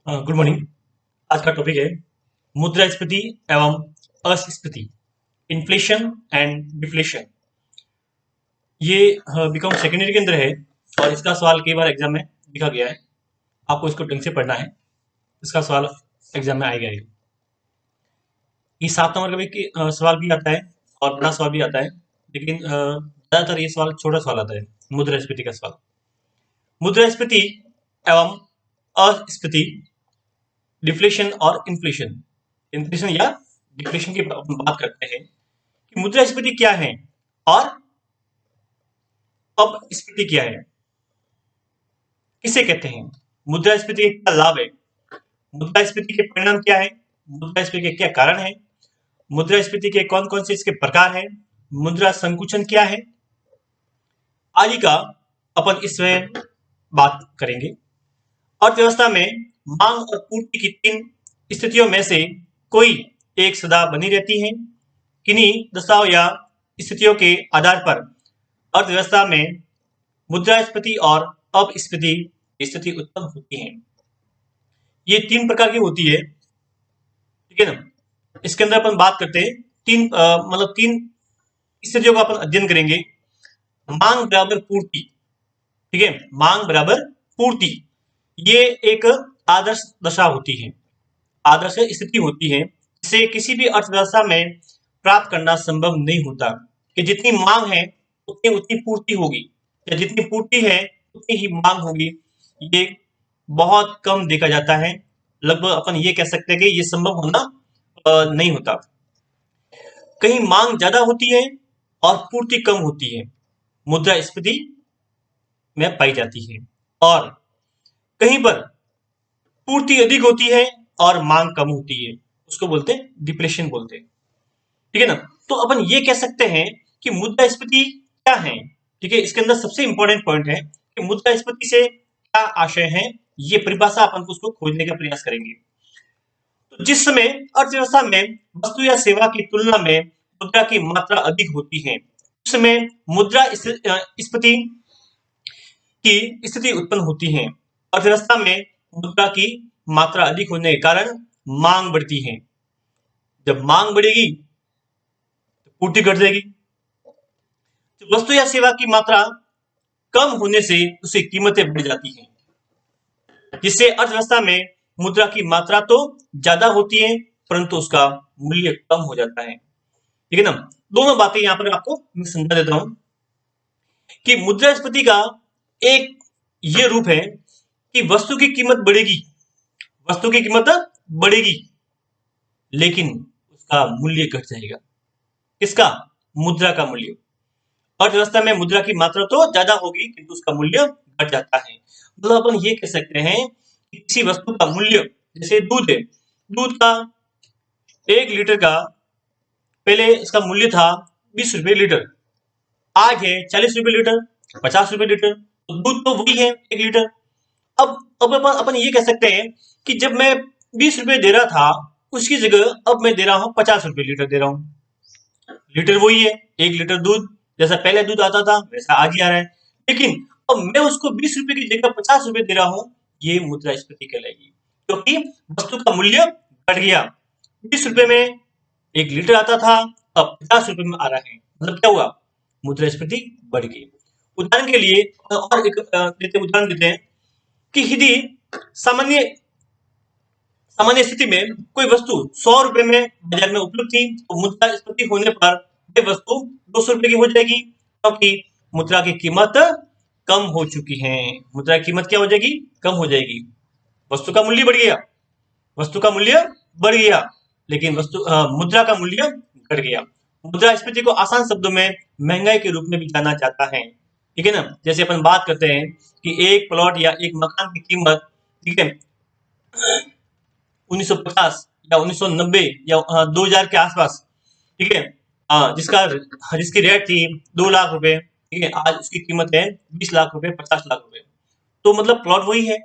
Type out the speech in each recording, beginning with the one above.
Good morning. आज का topic है मुद्रास्फीति एवं अस्फीति, इन्फ्लेशन एंड डिफ्लेशन। ये बीकॉम सेकेंडरी के अंदर है और इसका सवाल कई बार एग्जाम में लिखा गया है। आपको इसको ढंग से पढ़ना है, इसका सवाल एग्जाम में आएगा ये 7 नंबर का भी सवाल भी आता है और बड़ा सवाल भी आता है, लेकिन ज्यादातर ये सवाल छोटा सवाल आता है। मुद्रास्फीति का सवाल, मुद्रास्फीति एवं अस्फीति, डिफ्लेशन और इन्फ्लेशन। इन्फ्लेशन या डिफ्लेशन की अपन बात करते हैं कि मुद्रास्फीति क्या है और अपस्फीति क्या है, किसे कहते हैं, मुद्रास्फीति के क्या लाभ है, मुद्रास्फीति के परिणाम क्या है, मुद्रास्फीति के क्या कारण है, मुद्रास्फीति के कौन कौन से इसके प्रकार है, मुद्रा संकुचन क्या है, आदि का अपन इसमें बात करेंगे। अर्थव्यवस्था में मांग और पूर्ति की 3 स्थितियों में से कोई एक सदा बनी रहती है। किन्हीं दशाओं या स्थितियों के आधार पर अर्थव्यवस्था में मुद्रास्फीति और अपस्फीति स्थिति उत्पन्न होती है। ये 3 प्रकार की होती है, ठीक है ना। इसके अंदर अपन बात करते हैं 3 स्थितियों का अपन अध्ययन करेंगे। मांग बराबर पूर्ति, ठीक है, मांग बराबर पूर्ति, ये एक आदर्श दशा होती है, आदर्श स्थिति होती है, जिसे किसी भी अर्थव्यवस्था में प्राप्त करना संभव नहीं होता कि जितनी मांग है उतनी उतनी पूर्ति होगी, या जितनी पूर्ति है उतनी ही मांग होगी। ये बहुत कम देखा जाता है, लगभग अपन ये कह सकते हैं कि ये संभव होना नहीं होता। कहीं मांग ज्यादा होती है और पूर्ति कम होती है, मुद्रास्फीति में पाई जाती है, और कहीं पर पूर्ति अधिक होती है और मांग कम होती है, उसको बोलते हैं डिप्लेशन बोलते हैं, ठीक है ना। तो अपन ये कह सकते हैं कि मुद्रास्फीति क्या है, ठीक है। इसके अंदर सबसे इंपॉर्टेंट पॉइंट है कि मुद्रास्फीति से क्या आशय है, ये परिभाषा अपन को उसको खोजने का प्रयास करेंगे। तो जिस समय अर्थव्यवस्था में वस्तु या सेवा की तुलना में मुद्रा की मात्रा अधिक होती है, उस समय मुद्रा स्फीति की स्थिति उत्पन्न होती है। अर्थव्यवस्था में मुद्रा की मात्रा अधिक होने के कारण मांग बढ़ती है। जब मांग बढ़ेगी तो पूर्ति घट जाएगी। तो वस्तु या सेवा की मात्रा कम होने से उसकी कीमतें बढ़ जाती हैं, जिससे अर्थव्यवस्था में मुद्रा की मात्रा तो ज्यादा होती है परंतु उसका मूल्य कम हो जाता है, ठीक है ना। दोनों बातें यहां पर आपको मैं समझा देता हूं कि मुद्रास्फीति का एक ये रूप है कि वस्तु की कीमत बढ़ेगी, वस्तु की कीमत बढ़ेगी लेकिन उसका मूल्य घट जाएगा। किसका? मुद्रा का मूल्य। अर्थव्यवस्था में मुद्रा की मात्रा तो ज्यादा होगी किंतु उसका मूल्य घट जाता है। मतलब अपन ये कह सकते हैं कि किसी वस्तु का मूल्य, जैसे दूध है, दूध का 1 लीटर का पहले इसका मूल्य था 20 रुपए लीटर, आज है 40 रुपए लीटर, 50 रुपए लीटर। तो दूध तो वही है 1 लीटर। अब अपन ये कह सकते हैं कि जब मैं 20 रुपए दे रहा था उसकी जगह अब मैं दे रहा हूँ 50 रुपए लीटर दे रहा हूँ। लीटर वही है, 1 लीटर दूध जैसा पहले दूध आता था वैसा आज ही आ रहा है, लेकिन अब मैं उसको 20 रुपए की जगह 50 रुपए दे रहा हूँ। ये मुद्रास्फीति कहलाएगी, क्योंकि वस्तु का मूल्य बढ़ गया। 20 रुपए में 1 लीटर आता था, अब 50 रुपए में आ रहा है, मतलब क्या हुआ? मुद्रास्फीति बढ़ गई। उदाहरण के लिए और एक उदाहरण देते हैं कि यदि सामान्य सामान्य स्थिति में कोई वस्तु 100 रुपए में बाजार में उपलब्ध थी, तो मुद्रास्फीति होने पर वह वस्तु 200 रुपए की हो जाएगी, क्योंकि मुद्रा की कीमत कम हो चुकी है। मुद्रा की कीमत क्या हो जाएगी? कम हो जाएगी। वस्तु का मूल्य बढ़ गया, वस्तु का मूल्य बढ़ गया, लेकिन मुद्रा का मूल्य घट गया। मुद्रास्फीति को आसान शब्दों में महंगाई के रूप में भी जाना जाता है, ठीक है ना। जैसे अपन बात करते हैं कि एक प्लॉट या एक मकान की कीमत, ठीक है, 1950 या 1990 या 2000 के आसपास, ठीक है, जिसकी रेट थी 2 लाख रुपए, ठीक है, आज उसकी कीमत है 20 लाख रुपए, 50 लाख रुपए। तो मतलब प्लॉट वही है,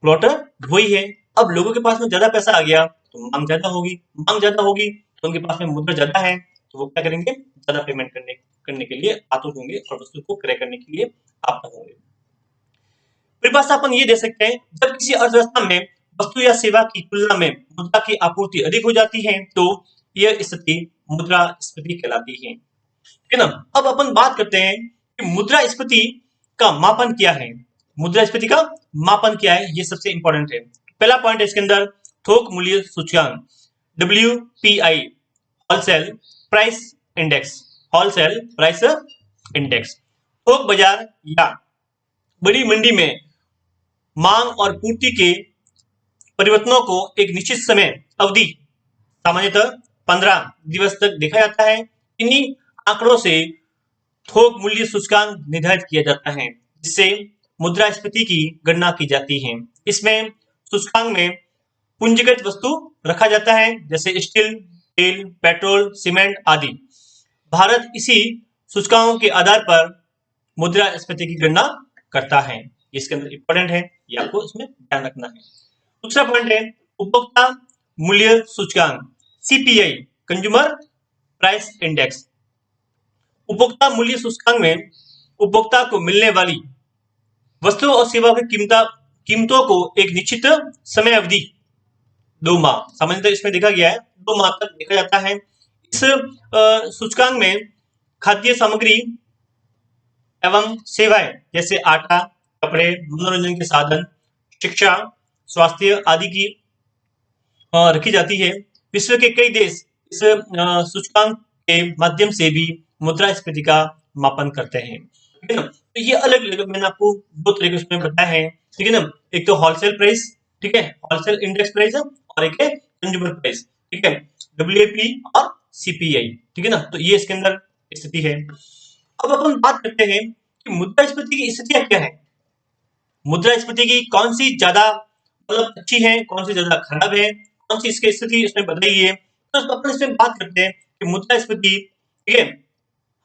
प्लॉट वही है। अब लोगों के पास में ज्यादा पैसा आ गया तो मांग ज्यादा होगी, मांग ज्यादा होगी तो उनके पास में मुद्रा ज्यादा है, तो वो क्या करेंगे? ज्यादा पेमेंट करने के लिए आतुर होंगे और वस्तु को क्रय करने के लिए आतुर होंगे। परिभाषा अपन ये दे सकते हैं, जब किसी अर्थव्यवस्था में वस्तु या सेवा की तुलना में मुद्रा की आपूर्ति अधिक हो जाती है तो यह स्थिति मुद्रास्फीति कहलाती है। ठीक है ना। अब अपन बात करते हैं कि मुद्रास्फीति का मापन क्या है। मुद्रास्फीति का मापन क्या है, ये सबसे इंपॉर्टेंट है। पहला पॉइंट है इसके अंदर थोक मूल्य सूचकांक WPI, wholesale price index. Wholesale price index थोक बाजार या बड़ी मंडी में मांग और पूर्ति के परिवर्तनों को एक निश्चित समय अवधि, सामान्यतः 15 दिवस तक देखा जाता है। इन्हीं आंकड़ों से थोक मूल्य सूचकांक निर्धारित किया जाता है, जिससे मुद्रास्फीति की गणना की जाती है। इसमें सूचकांक में पूंजीगत वस्तु रखा जाता है, जैसे स्टील, तेल, पेट्रोल, सीमेंट आदि। भारत इसी सूचकांकों के आधार पर मुद्रास्फीति की गणना करता है। इसके अंदर इंपॉर्टेंट है, ये आपको इसमें ध्यान रखना है। दूसरा पॉइंट है उपभोक्ता मूल्य सूचकांक CPI, कंज्यूमर प्राइस इंडेक्स। उपभोक्ता मूल्य सूचकांक में उपभोक्ता को मिलने वाली वस्तुओं और सेवाओं की कीमतों को एक निश्चित समय अवधि, 2 माह, सामान्यतः इसमें देखा गया है 2 माह तक देखा जाता है। इस सूचकांक में खाद्य सामग्री एवं सेवाएं जैसे आटा, कपड़े, मनोरंजन के साधन, शिक्षा, स्वास्थ्य आदि की रखी जाती है। विश्व के कई देश इस सूचकांक के माध्यम से भी मुद्रास्फीति का मापन करते हैं। ठीक है ना। तो ये अलग अलग मैंने आपको 2 तरीके उसमें बताया है। ठीक है ना। एक तो होलसेल प्राइस, ठीक है, होलसेल इंडेक्स प्राइस, और एक है कंज्यूमर प्राइस। ठीक है, WAP और CPI। ठीक है ना। तो ये इसके अंदर स्थिति है। अब अपन बात करते हैं कि मुद्रास्फीति की स्थितियां क्या है। मुद्रास्फीति की कौन सी ज्यादा मतलब अच्छी है, कौन सी ज्यादा खराब है, कौन सी इसकी स्थिति इसमें बताई है। तो अपन इसमें बात करते हैं कि मुद्रास्फीति, ठीक है,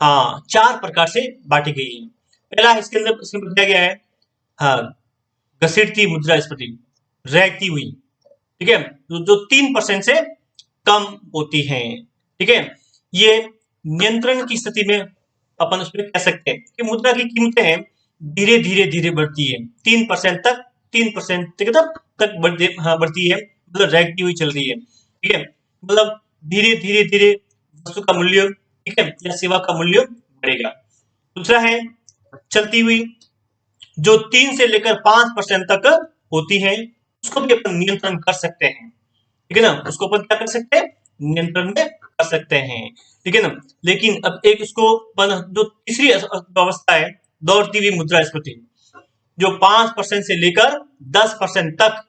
हाँ, 4 प्रकार से बांटी गई है। पहला इसके अंदर इसमें बताया गया है, हाँ, घसीटती मुद्रास्फीति, रहती हुई, ठीक है, जो 3% से कम होती है। ठीक है, ये नियंत्रण की स्थिति में अपन उसमें कह सकते हैं कि मुद्रा की कीमतें हैं धीरे धीरे धीरे बढ़ती है, 3% तक, 3% तक बढ़ती है, मतलब रहती हुई चल रही है। ठीक है, मतलब धीरे धीरे धीरे वस्तु का मूल्य, ठीक है, या सेवा का मूल्य बढ़ेगा। दूसरा है चलती हुई, जो 3 से लेकर 5% तक होती है, उसको भी अपन नियंत्रण कर सकते हैं। ठीक है ना, उसको अपन क्या कर सकते हैं, नियंत्रण में कर सकते हैं। ठीक है ना। लेकिन अब एक उसको जो तीसरी अवस्था है, दौड़ती हुई मुद्रास्फीति, जो 5% से लेकर 10% तक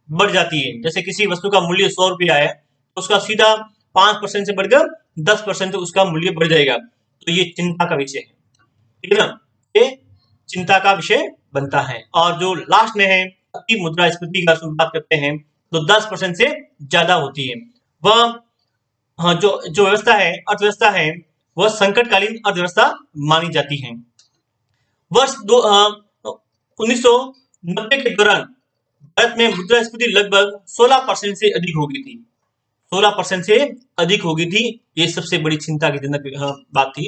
बढ़ जाती है। जैसे किसी वस्तु का मूल्य 100 रुपया है, तो उसका सीधा 5% से बढ़कर 10% उसका मूल्य बढ़ जाएगा। तो ये चिंता का विषय है। ठीक है ना, ये चिंता का विषय बनता है। और जो लास्ट में है अति मुद्रास्फीति का बात करते हैं, तो 10% से ज्यादा होती है। वह, हाँ, जो व्यवस्था है, अर्थव्यवस्था है, वह संकटकालीन अर्थव्यवस्था मानी जाती है। वर्ष 1990 के दौरान भारत में मुद्रास्फीति लगभग 16% से अधिक हो गई थी। 16% से अधिक हो गई थी। ये सबसे बड़ी चिंता की जनक बात थी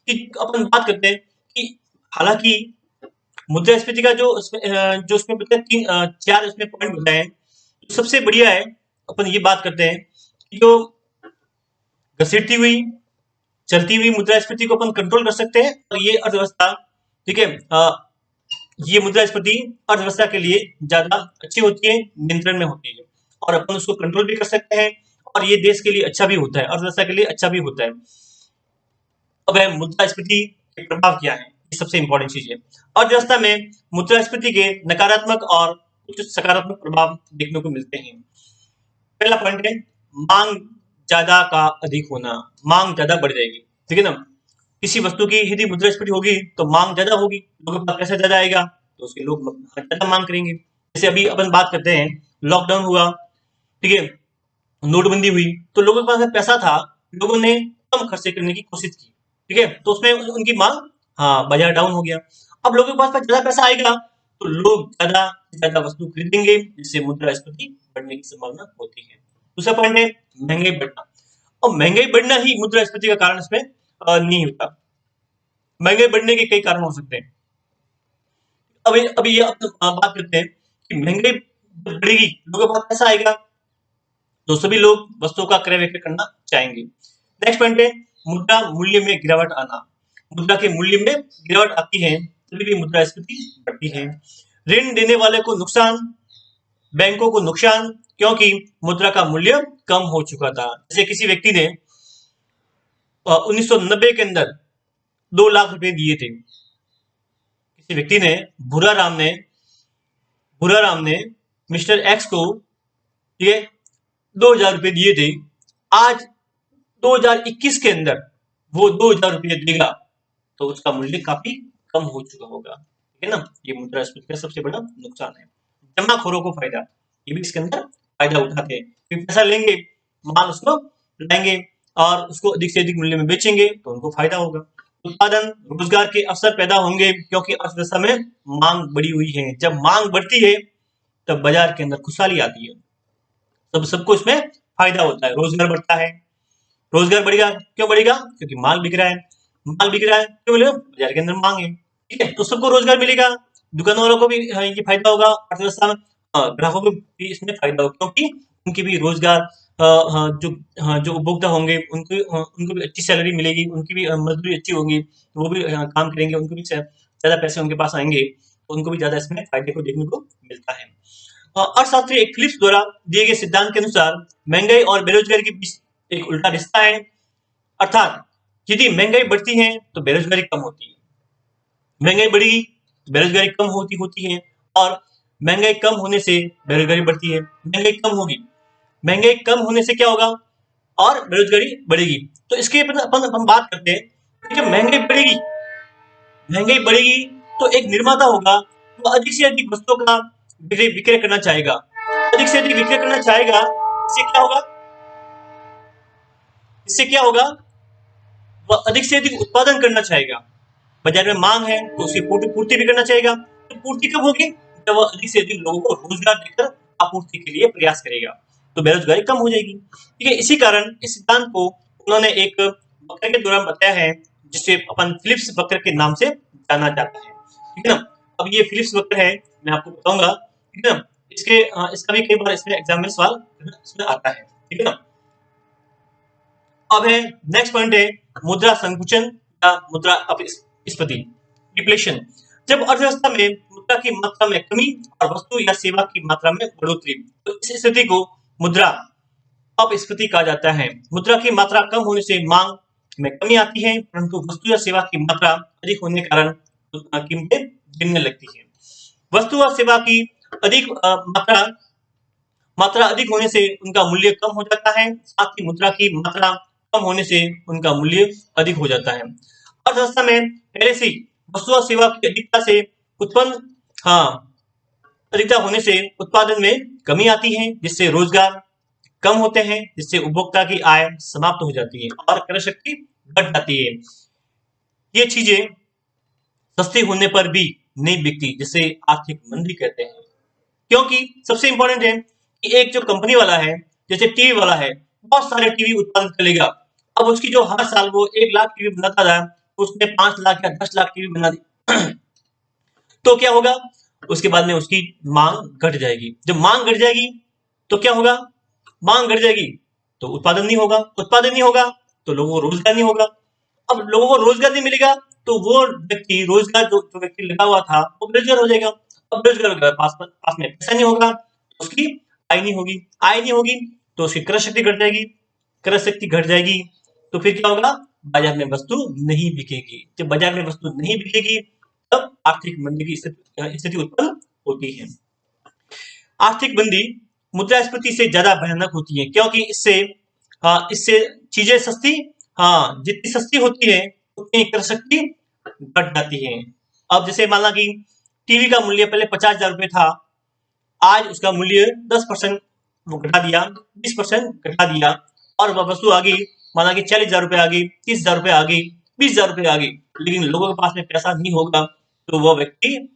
कि अपन बात करते हैं कि हालांकि मुद्रास्फीति का जो उसमें बताया 4 उसमें पॉइंट बताए हैं, तो सबसे बढ़िया है अपन ये बात करते हैं कि जो घसीटती हुई, चलती हुई मुद्रास्फीति को अपन कंट्रोल कर सकते हैं। और ये अर्थव्यवस्था, ठीक है, ये मुद्रास्फीति अर्थव्यवस्था के लिए ज्यादा अच्छी होती है, नियंत्रण में होती है, और अपन उसको कंट्रोल भी कर सकते हैं। और ये देश के लिए अच्छा भी होता है, अर्थव्यवस्था के लिए अच्छा भी होता है। अब है मुद्रास्फीति के प्रभाव क्या है, ये सबसे इंपॉर्टेंट चीज है। अर्थव्यवस्था में मुद्रास्फीति के नकारात्मक और कुछ सकारात्मक प्रभाव देखने को मिलते हैं। पहला पॉइंट है मांग ज्यादा का अधिक होना, मांग ज्यादा बढ़ जाएगी। ठीक है ना, किसी वस्तु की यदि मुद्रास्फीति होगी तो मांग ज्यादा होगी, लोगों के पास पैसा ज्यादा आएगा, तो उसके लोग ज्यादा मांग करेंगे। जैसे अभी अपन बात करते हैं, लॉकडाउन हुआ, ठीक है, नोटबंदी हुई, तो लोगों के पास पैसा था, लोगों ने कम खर्चे करने की कोशिश की। ठीक है, तो उसमें उनकी मांग, हाँ, बाजार डाउन हो गया। अब लोगों के पास ज्यादा पैसा आएगा तो लोग ज्यादा ज्यादा वस्तु खरीदेंगे, जिससे मुद्रास्फीति बढ़ने की संभावना होती है। दूसरा पॉइंट है महंगाई बढ़ना। और महंगाई बढ़ना ही मुद्रास्फीति का कारण इसमें नहीं होता। महंगाई बढ़ने के कई कारण हो सकते हैं। अभी अभी ये बात करते हैं कि महंगाई जब बढ़ेगी लोगों के पास पैसा आएगा तो सभी लोग वस्तुओं का क्रय विक्रय करना चाहेंगे। नेक्स्ट पॉइंट है मुद्रा मूल्य में गिरावट आना। मुद्रा के मूल्य में गिरावट आती है तभी भी मुद्रास्फीति बढ़ती है। ऋण देने वाले को नुकसान, बैंकों को नुकसान, क्योंकि मुद्रा का मूल्य कम हो चुका था। जैसे किसी व्यक्ति ने 1990 के अंदर 2 लाख रुपए दिए थे। किसी व्यक्ति ने भूरा राम ने मिस्टर एक्स को ये 2000 रुपए दिए थे। आज 2021 के अंदर वो 2000 रुपए देगा तो उसका मूल्य काफी कम हो चुका होगा, ठीक है ना। ये मुद्रास्फीति का सबसे बड़ा नुकसान है। जमाखोरों को फायदा, ये भी इसके अंदर फायदा उठाते हैं, फिर पैसा लेंगे, माल उसको लाएंगे और उसको अधिक से अधिक मूल्य में बेचेंगे तो उनको फायदा होगा। उत्पादन, रोजगार के अवसर पैदा होंगे क्योंकि अर्थव्यवस्था में मांग बढ़ी हुई है। जब मांग बढ़ती है तब बाजार के अंदर खुशहाली आती है, सबको इसमें फायदा होता है, रोजगार बढ़ता है। रोजगार बढ़ेगा, क्यों बढ़ेगा? क्योंकि माल बिक रहा है। माल बिक रहा है क्यों मिलेगा? बाजार के अंदर मांग है, ठीक है। तो सबको रोजगार मिलेगा, दुकान वालों को भी ये फायदा होगा, अर्थव्यवस्था में ग्राहकों को भी इसमें फायदा होगा क्योंकि उनकी भी रोजगार जो उपभोक्ता होंगे उनको भी अच्छी सैलरी मिलेगी, उनकी भी मजदूरी अच्छी होगी, वो भी काम करेंगे, उनको भी ज्यादा पैसे उनके पास आएंगे तो उनको भी ज्यादा इसमें फायदे को देखने को मिलता है। अर्थशास्त्री एक फिलिप्स द्वारा दिए गए सिद्धांत के अनुसार महंगाई और बेरोजगारी के बीच एक उल्टा रिश्ता है, अर्थात यदि महंगाई बढ़ती है तो बेरोजगारी कम होती है, महंगाई बढ़ेगी तो बेरोजगारी कम होती है और महंगाई कम होने से बेरोजगारी बढ़ती है। महंगाई कम होगी, महंगाई कम होने से क्या होगा? और बेरोजगारी बढ़ेगी। तो इसके अपन हम बात करते हैं, जब महंगाई बढ़ेगी तो एक निर्माता होगा वो अधिक से अधिक वस्तुओं का विक्रय करना चाहेगा, अधिक से अधिक विक्रय करना चाहेगा। इससे क्या होगा? वह अधिक से अधिक उत्पादन करना चाहेगा। बाजार में मांग है तो उसकी पूर्ति भी करना चाहेगा। तो पूर्ति कब होगी? जब वह अधिक से अधिक लोगों को रोजगार देकर आपूर्ति के लिए प्रयास करेगा तो बेरोजगारी कम हो जाएगी, ठीक है। इसी कारण इस सिद्धांत को उन्होंने एक वक्र के दौरान बताया है जिसे अपन फिलिप्स वक्र के नाम से जाना जाता है, ठीक है ना। अब ये फिलिप्स वक्र है, मैं आपको बताऊंगा, ठीक है ना। इसका भी कई बार इसमें एग्जाम में सवाल इसमें आता है, ठीक है ना। अब है नेक्स्ट पॉइंट है मुद्रा संकुचन या मुद्रा अपस्फीति, डिप्लेशन। जब अर्थव्यवस्था में मुद्रा की मात्रा में कमी और वस्तु या सेवा की मात्रा में बढ़ोतरी, तो इस स्थिति को मुद्रा अपस्फीति कहा जाता है। मुद्रा की मात्रा कम होने से मांग में कमी आती है परंतु वस्तु या सेवा की मात्रा अधिक होने के कारण कीमतें गिरने लगती है। वस्तु और सेवा की अधिक मात्रा अधिक होने से उनका मूल्य कम हो जाता है, साथ ही मुद्रा की मात्रा कम होने से उनका मूल्य अधिक हो जाता है। अर्थव्यवस्था में पहले से वस्तु और सेवा की अधिकता होने से उत्पादन में कमी आती है जिससे रोजगार कम होते हैं, जिससे उपभोक्ता की आय समाप्त हो जाती है और क्रय शक्ति घट जाती है। ये चीजें सस्ती होने पर भी नहीं बिकती जिसे आर्थिक मंदी कहते हैं। क्योंकि सबसे इंपॉर्टेंट है कि एक जो कंपनी वाला है, जैसे टीवी वाला है, बहुत सारे टीवी उत्पादन करेगा। अब उसकी जो हर साल वो 1 लाख टीवी बनाता था उसने 5 लाख या 10 लाख टीवी बना दी तो क्या होगा? उसके बाद में उसकी मांग घट जाएगी। जब मांग घट जाएगी तो क्या होगा? मांग घट जाएगी तो उत्पादन नहीं होगा, उत्पादन नहीं होगा तो लोगों को रोजगार नहीं होगा। अब लोगों को रोजगार नहीं मिलेगा तो वो व्यक्ति जो व्यक्ति लगा हुआ था वो बेरोजगार हो जाएगा। अब बेरोजगार हो गया, पास में पैसा नहीं होगा तो उसकी आय नहीं होगी तो उसकी क्रय शक्ति घट जाएगी, क्रय शक्ति घट जाएगी तो फिर क्या होगा? बाजार में वस्तु नहीं बिकेगी। जब बाजार में वस्तु नहीं बिकेगी तब आर्थिक मंदी की स्थिति उत्पन्न होती है। आर्थिक मंदी मुद्रास्फीति से ज्यादा भयानक होती है क्योंकि इससे चीजें सस्ती, जितनी सस्ती होती है उतनी क्रय शक्ति घट जाती है। अब जैसे माना कि टीवी का मूल्य पहले 50,000 रुपए था, आज उसका मूल्य 10% वो घटा दिया, 20% घटा दिया और वह वस्तु आ गई, माना कि 40,000 रुपए आ गई, 30,000 रुपए आ गई, 20,000 रुपए आ गई, लेकिन लोगों के पास में पैसा नहीं होगा तो वह व्यक्ति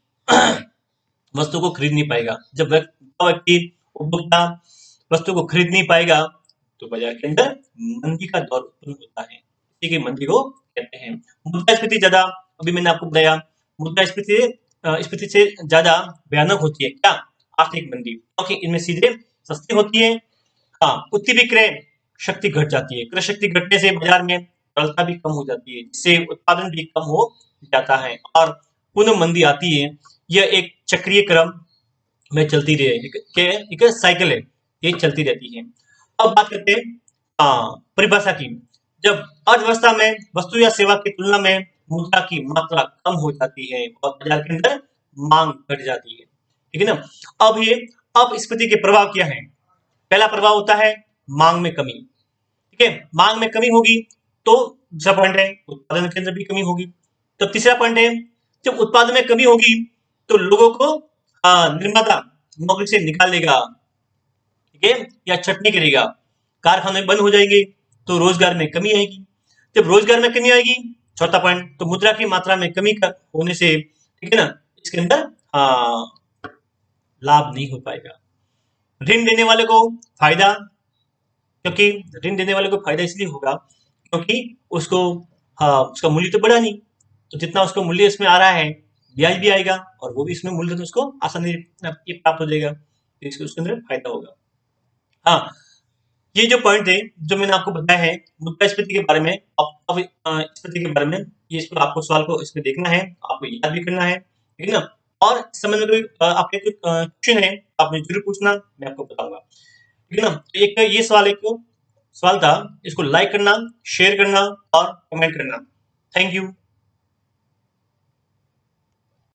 वस्तु को खरीद नहीं पाएगा। जब व्यक्ति उपभोक्ता वस्तु को खरीद नहीं पाएगा तो बाजार के अंदर मंदी का दौर उत्पन्न होता है, इसी की मंदी को कहते हैं। मुद्रास्फीति ज्यादा, अभी मैंने आपको बताया, मुद्रास्फीति से ज्यादा भयानक होती है क्या? आर्थिक मंदी, क्योंकि इनमें सीधे सस्ती होती है। हाँ, उतनी भी क्रय शक्ति घट जाती है। क्रय शक्ति घटने से बाजार में तरलता भी कम हो जाती है, जिससे उत्पादन भी कम हो जाता है और पुनः मंदी आती है। यह एक चक्रीय क्रम में चलती रहे, एक साइकिल है, ये चलती रहती है। अब बात करते हैं परिभाषा की। जब अर्थव्यवस्था में वस्तु या सेवा की तुलना में मुद्रा की मात्रा कम हो जाती है और बाजार के अंदर मांग घट जाती है, ठीक है ना। अब स्फीति के प्रभाव क्या है? पहला प्रभाव होता है मांग में कमी, ठीक है। मांग में कमी होगी तो दूसरा पॉइंट है उत्पादन के अंदर भी कमी होगी। तो तीसरा पॉइंट है जब उत्पादन में कमी होगी तो लोगों को निर्माता नौकरी से निकाल देगा, ठीक है, या छटनी करेगा। कारखाने बंद हो जाएंगे तो रोजगार में कमी आएगी। जब रोजगार में कमी आएगी, चौथा पॉइंट, तो मुद्रा की मात्रा में कमी होने से, ठीक है ना, इसके अंदर लाभ नहीं हो पाएगा। ऋण देने वाले को फायदा, क्योंकि ऋण देने वाले को फायदा इसलिए होगा क्योंकि उसका मूल्य तो बढ़ा नहीं, तो जितना उसका मूल्य इसमें आ रहा है ब्याज भी आएगा और वो भी इसमें मूल्य तो उसको आसानी से प्राप्त हो जाएगा, तो इसको उसके अंदर फायदा होगा। हाँ, ये जो पॉइंट है जो मैंने आपको बताया है मुद्रास्फीति के बारे में, स्फीति के बारे में, ये इसको आपको सवाल को इसमें देखना है, आपको याद भी करना है, ठीक है ना। और इस समय में कोई आपके कोई क्वेश्चन है आपने जरूर पूछना, मैं आपको बताऊंगा, ठीक है ना। तो एक ये सवाल था, इसको लाइक करना, शेयर करना और कमेंट करना। Thank you.